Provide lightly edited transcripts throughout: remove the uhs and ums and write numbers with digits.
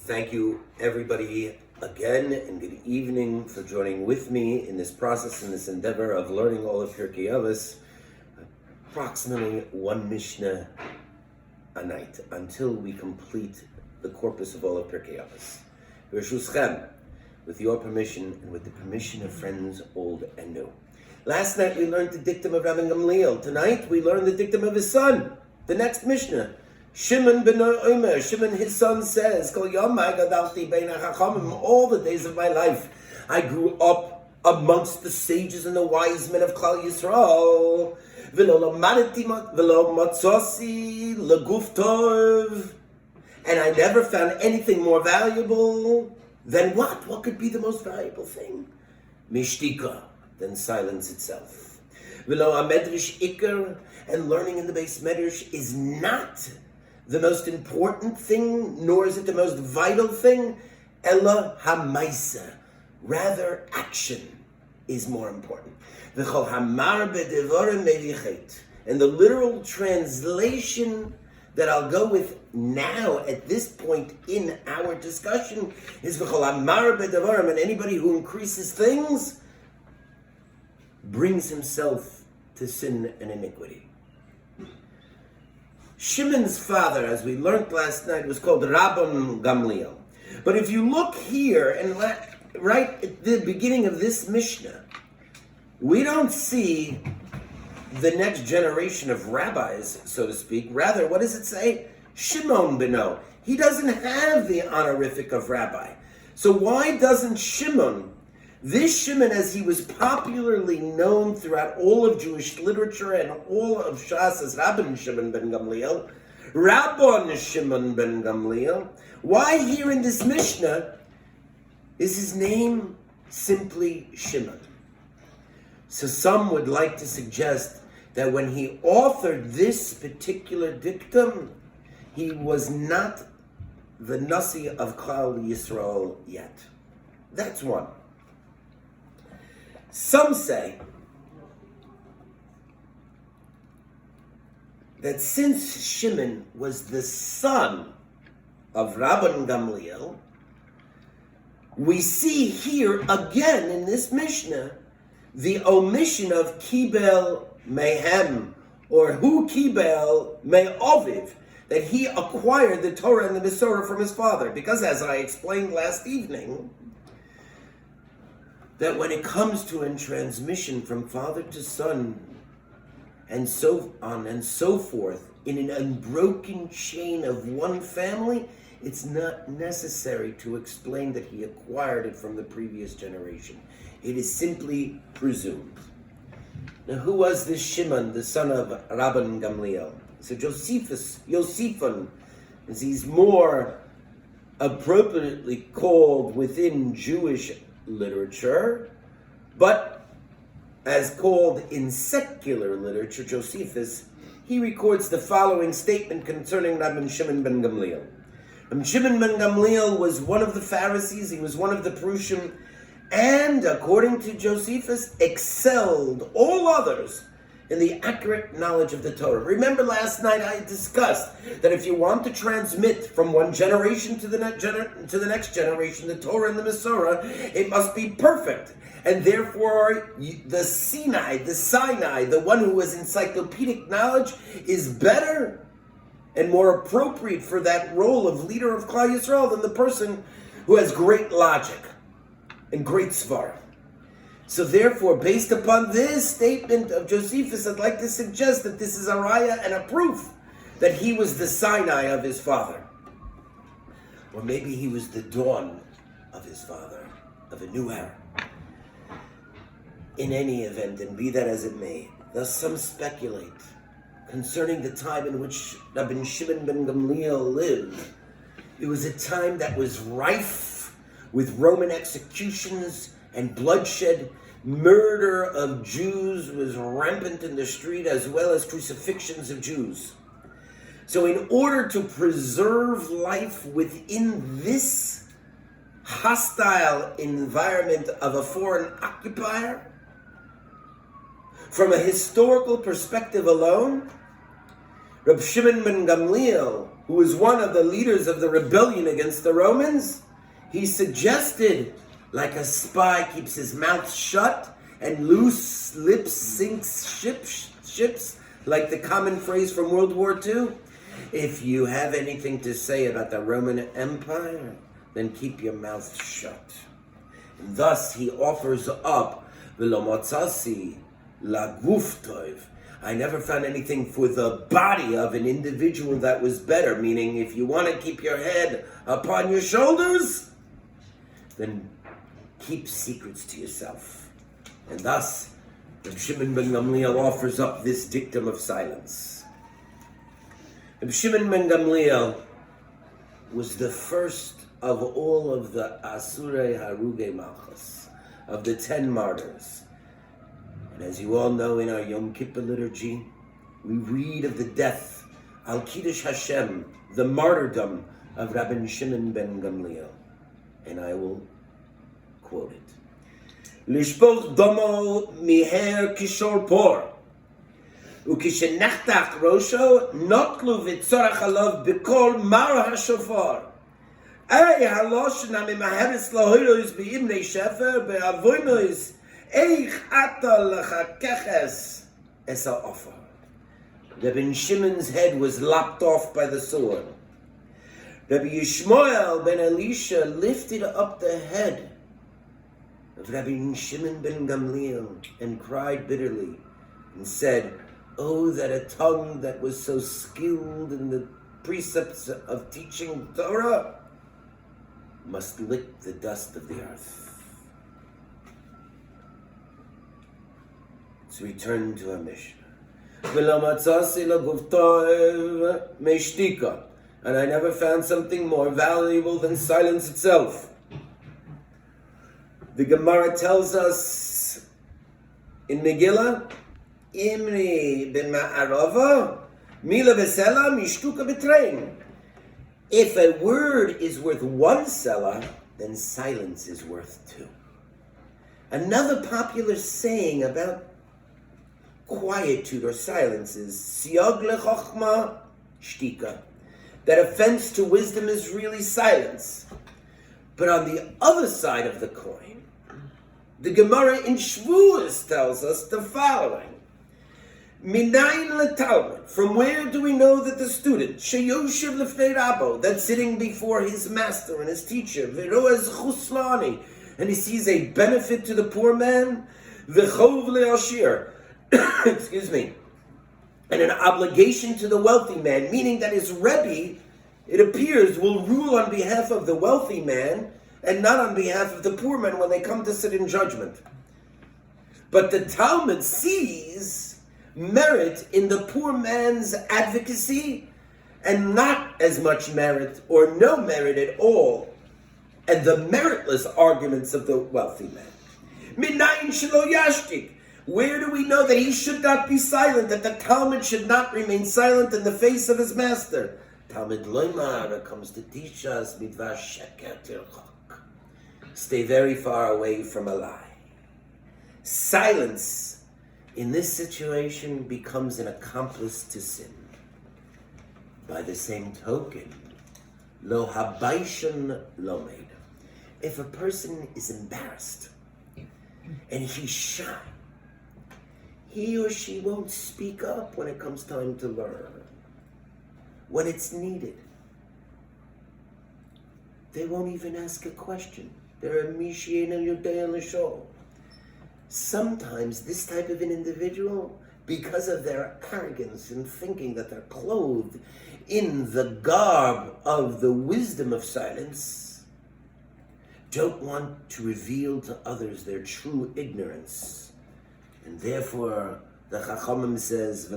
Thank you, everybody, again, and good evening for joining with me in this process, in this endeavor of learning all of Pirkei Avot, approximately one Mishnah a night, until we complete the corpus of all of Pirkei Avot. V'shuschem, with your permission and with the permission of friends old and new. Last night we learned the dictum of Rabbi Gamliel. Tonight we learned the dictum of his son, the next Mishnah. Shimon ben Omer, Shimon, his son, says, all the days of my life I grew up amongst the sages and the wise men of Klal Yisrael. And I never found anything more valuable than what? What could be the most valuable thing? Mishtika, than silence itself. And learning in the base medrash is not the most important thing, nor is it the most vital thing. Ella hamaisa, rather action is more important. And the literal translation that I'll go with now at this point in our discussion is and anybody who increases things brings himself to sin and iniquity. Shimon's father, as we learned last night, was called Rabbi Gamliel. But if you look here, and right at the beginning of this Mishnah, we don't see the next generation of rabbis, so to speak. Rather, what does it say? Shimon beno. He doesn't have the honorific of rabbi. So why doesn't Shimon, this Shimon, as he was popularly known throughout all of Jewish literature and all of Shas as Rabban Shimon ben Gamliel, Rabban Shimon ben Gamliel, why here in this Mishnah is his name simply Shimon? So some would like to suggest that when he authored this particular dictum, he was not the Nasi of Klal Yisrael yet. That's one. Some say that since Shimon was the son of Rabban Gamliel, we see here again in this Mishnah the omission of Kibel Mehem, or who Kibel Me'oviv, that he acquired the Torah and the Masorah from his father. Because as I explained last evening, that when it comes to a transmission from father to son, and so on and so forth, in an unbroken chain of one family, it's not necessary to explain that he acquired it from the previous generation. It is simply presumed. Now, who was this Shimon, the son of Rabban Gamliel? So Yosifon, as he's more appropriately called within Jewish literature, but as called in secular literature, Josephus, he records the following statement concerning Rabbi Shimon ben Gamliel. Rabbi Shimon ben Gamliel was one of the Pharisees, he was one of the Perushim, and according to Josephus, excelled all others in the accurate knowledge of the Torah. Remember last night I discussed that if you want to transmit from one generation to the next generation the Torah and the Masorah, it must be perfect. And therefore, the Sinai, the one who has encyclopedic knowledge, is better and more appropriate for that role of leader of Klal Yisrael than the person who has great logic and great svara. So therefore, based upon this statement of Josephus, I'd like to suggest that this is a raya and a proof that he was the Sinai of his father. Or maybe he was the dawn of his father, of a new era. In any event, and be that as it may, thus some speculate concerning the time in which Rabbi Shimon ben Gamliel lived. It was a time that was rife with Roman executions and bloodshed. Murder of Jews was rampant in the street, as well as crucifixions of Jews. So in order to preserve life within this hostile environment of a foreign occupier, from a historical perspective alone, Reb Shimon ben Gamliel who was one of the leaders of the rebellion against the Romans, he suggested, like a spy keeps his mouth shut and loose lips sinks ships, like the common phrase from World War II, if you have anything to say about the Roman Empire, then keep your mouth shut. And thus he offers up, מצאתי לגוף טוב. I never found anything for the body of an individual that was better, meaning if you want to keep your head upon your shoulders, then keep secrets to yourself. And thus, Rabbi Shimon ben Gamliel offers up this dictum of silence. Rabbi Shimon ben Gamliel was the first of all of the Asurei Harugei Malchus, of the 10 martyrs. And as you all know, in our Yom Kippur liturgy, we read of the death, Al Kiddush Hashem, the martyrdom of Rabbi Shimon ben Gamliel. And I will quote it. Lishpoch domo miher kishor por. Ukishenachtach rosho, notlu v'tzorach alav b'kol mar hashofar. Ay haloshna mimaheres lahoiros b'imnei shefer be'avoinois eich ata lechakeches esa offer. Rabbi Shimon's head was lopped off by the sword. Rabbi Yishmael ben Elisha lifted up the head of Rabbi Shimon ben Gamliel and cried bitterly and said, "Oh, that a tongue that was so skilled in the precepts of teaching Torah must lick the dust of the earth." Let's return to our Mishnah. Mishtיקה. And I never found something more valuable than silence itself. The Gemara tells us in Megillah, Imri ben Ma'arava, Mila Vesela, Mishtuka Betrein. If a word is worth 1 selah, then silence is worth 2. Another popular saying about quietude or silence is Siyag lechochma shtika. That offense to wisdom is really silence. But on the other side of the coin, the Gemara in Shavuos tells us the following. Minayin letalmud. From where do we know that the student, sheyoshev lefnei rabo, that's sitting before his master and his teacher, v'roez chuslani, and he sees a benefit to the poor man, v'chov le'ashir, excuse me, and an obligation to the wealthy man, meaning that his Rebbe, it appears, will rule on behalf of the wealthy man and not on behalf of the poor man when they come to sit in judgment. But the Talmud sees merit in the poor man's advocacy and not as much merit or no merit at all and the meritless arguments of the wealthy man. Minayin shelo yashtik. Where do we know that he should not be silent, that the Talmud should not remain silent in the face of his master? Talmud loymar comes to teach us midvar sheker tirchok. Stay very far away from a lie. Silence in this situation becomes an accomplice to sin. By the same token, lo habaishan lomed. If a person is embarrassed and he's shy, he or she won't speak up when it comes time to learn. When it's needed. They won't even ask a question. They're a mishiyin yodei l'shol. Sometimes this type of an individual, because of their arrogance and thinking that they're clothed in the garb of the wisdom of silence, don't want to reveal to others their true ignorance. And therefore, the Chachamim says,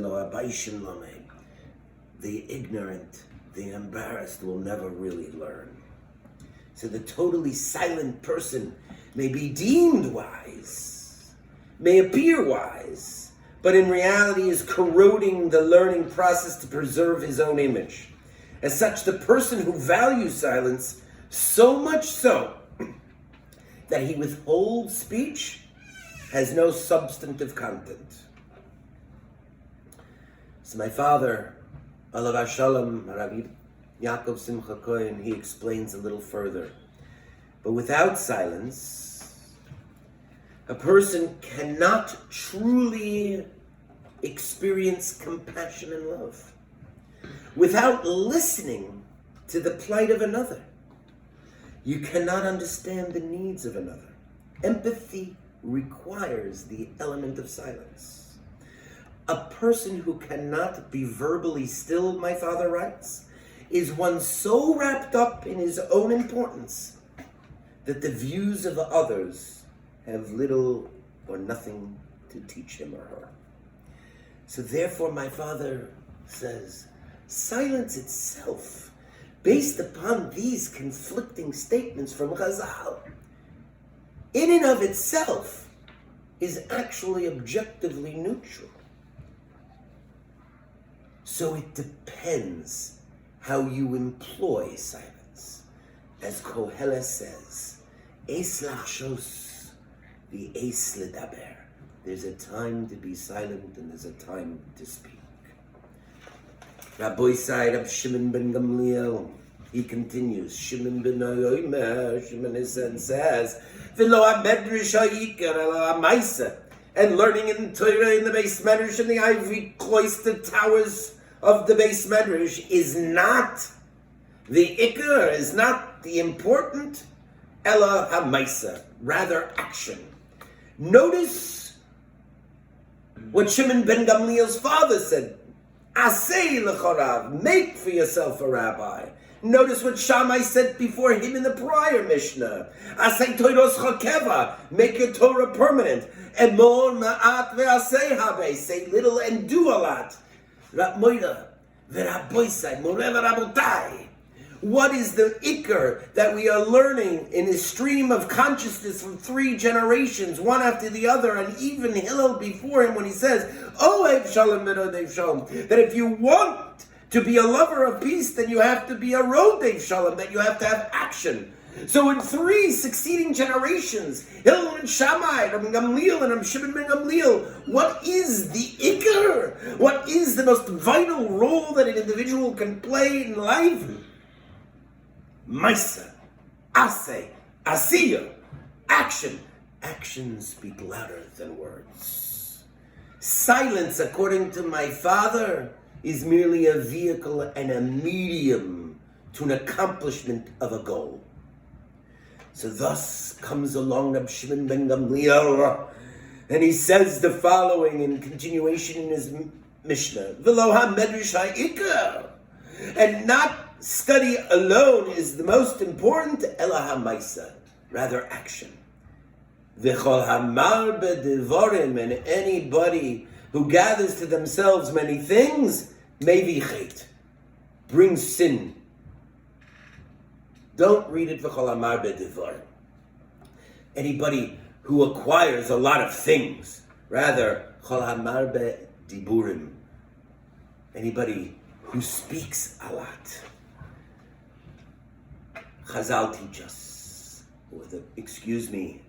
the ignorant, the embarrassed will never really learn. So the totally silent person may be deemed wise, may appear wise, but in reality is corroding the learning process to preserve his own image. As such, the person who values silence so much so that he withholds speech has no substantive content. So my father, Alav Shalom, Rabbi Yaakov Simcha Cohen, he explains a little further. But without silence, a person cannot truly experience compassion and love. Without listening to the plight of another, you cannot understand the needs of another. Empathy requires the element of silence. A person who cannot be verbally still, my father writes, is one so wrapped up in his own importance that the views of others have little or nothing to teach him or her. So therefore, my father says, silence itself, based upon these conflicting statements from Chazal, in and of itself, is actually objectively neutral. So it depends how you employ silence. As Koheles says, Eis lachshos v'eis ledaber. There's a time to be silent and there's a time to speak. Rabbi Said of Shimon ben Gamliel, he continues, Shimon ben Yomer, Shimon says, V'lo ha-medrash ha-yikar elo ha-maisa, and learning in Torah in the Beis Medrash in the ivory cloistered towers of the Beis Medrash is not the ikar, is not the important, elo ha-maisa, rather action. Notice what Shimon ben Gamliel's father said, Asei l'chorav, make for yourself a rabbi. Notice what Shammai said before him in the prior Mishnah. Asei toiros chokeva, make your Torah permanent. Emor ma'at ve'asei habe, say little and do a lot. Rab Moira, ve'raboisai, more v'rabotai. What is the ikar that we are learning in a stream of consciousness from 3 generations, one after the other, and even Hillel before him when he says, Ohev shalom v'rodev shalom, that if you want to be a lover of peace, then you have to be a rodev shalom, that you have to have action. So in 3 succeeding generations, Hillel and Shammai, Rabbi Gamliel and Rabbi Shimon ben Gamliel, what is the ikar? What is the most vital role that an individual can play in life? Maisa, Aseh, Asiya, action. Actions speak louder than words. Silence, according to my father, is merely a vehicle and a medium to an accomplishment of a goal. So thus comes along Rabbi Shimon ben Gamliel, and he says the following in continuation in his Mishnah, V'lo ha-medrash ha-ikar, and not study alone is the most important, ela ha-maisa, rather action. V'chol hamar b'devarim, and anybody who gathers to themselves many things, mevi chet, brings sin. Don't read it v'chol hamar b'devarim. Anybody who acquires a lot of things, rather, chol hamar b'diburim, anybody who speaks a lot. Chazal teach us, excuse me,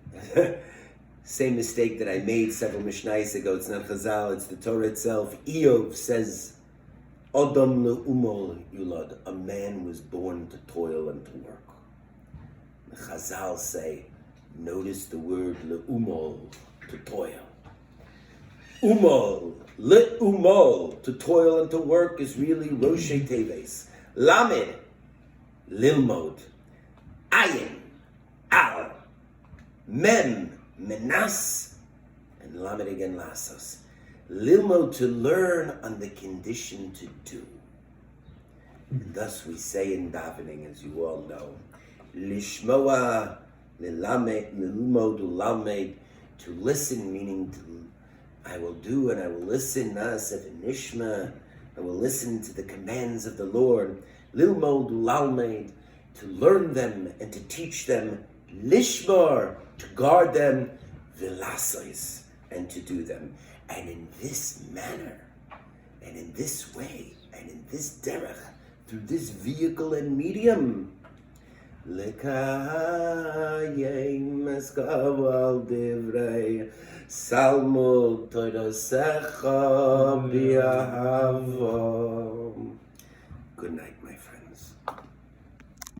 same mistake that I made several Mishnahs ago. It's not Chazal, it's the Torah itself. Eov says, Odom le'umol yulad, a man was born to toil and to work. The Chazal say, notice the word le'umol, to toil. Umol, le'umol, to toil and to work is really Roshei Teves. Lamed, lilmod. Ayin, al, mem, menas, and lamed again lasos. Lilmo, to learn on the condition to do. And thus we say in davening, as you all know, lishmoa, lilamed, lilmo, lamed, to listen, meaning to, I will do and I will listen, na'aseh v'nishma, I will listen to the commands of the Lord. Lilmo, lamed, to learn them and to teach them, lishmor, to guard them, vilasois, and to do them. And in this manner, and in this way, and in this derech, through this vehicle and medium, lekayim eskaval divrei salmo toidosecha bi'ahavo. Good night.